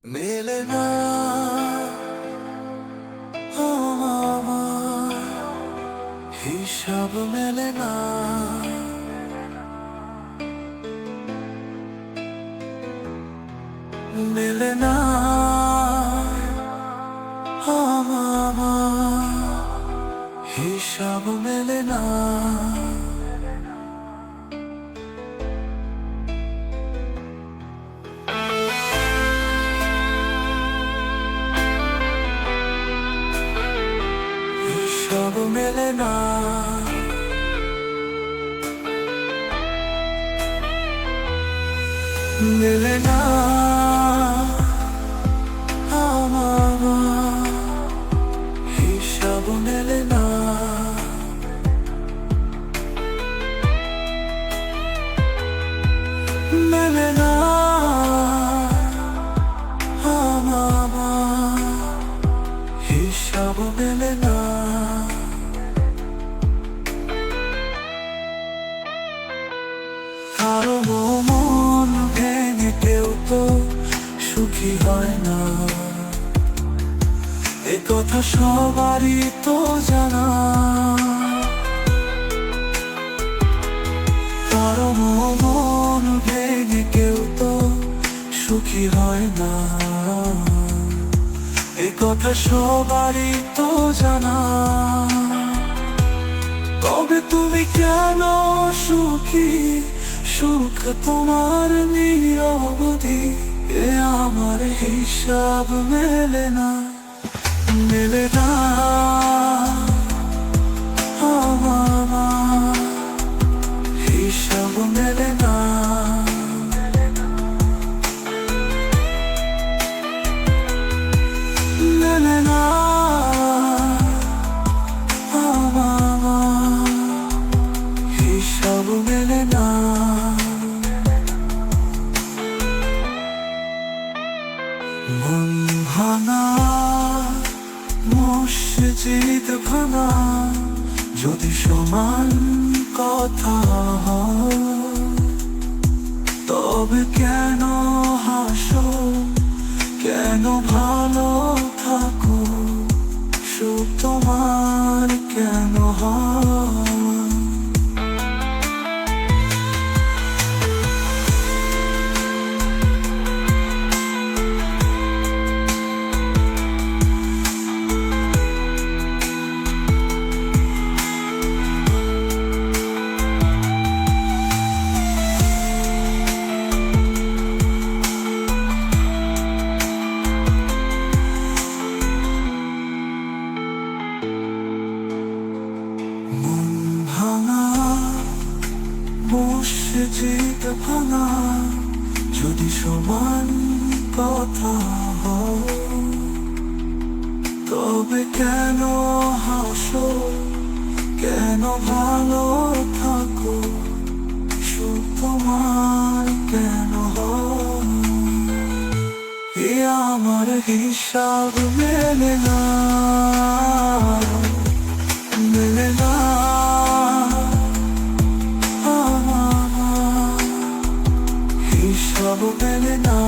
মেলে না আমার হিসাব মেলে না, মেলে না আমার হিসাব মেলে না। হিসাব মেলে না, মেলে না আমার হিসাব মেলে না। মেলে না আমার হিসাব মেলে না। কারো মন ভেঙে কেউ তো সুখী হয় না, এ কথা সবারই তো জানা। কারো মন ভেঙে কেউ তো সুখী হয় না, এ কথা সবারই তো জানা। তবে তুমি কেন সুখী, সুখ তোমার নিরবধি, এ আমার হিসাব মেলে না, মেলে না আমার হিসাব মেলে না। মেলে না আমার হিসাব মেলে না। মন ভাঙা মসজিদ ভাঙা যদি সমান কথা হয়, তবে কেন হাসো, কেন ভালো থাকো, সুখ তোমার কেন হয়? মসজিদ ভাঙা যদি সমান কথা হয়, তবে কেন হাসো, কেন ভালো থাকো, সুখ তোমার কেন হয়? এ আমার হিসাব মেলে না, মেলে না হিসাব মেলে না।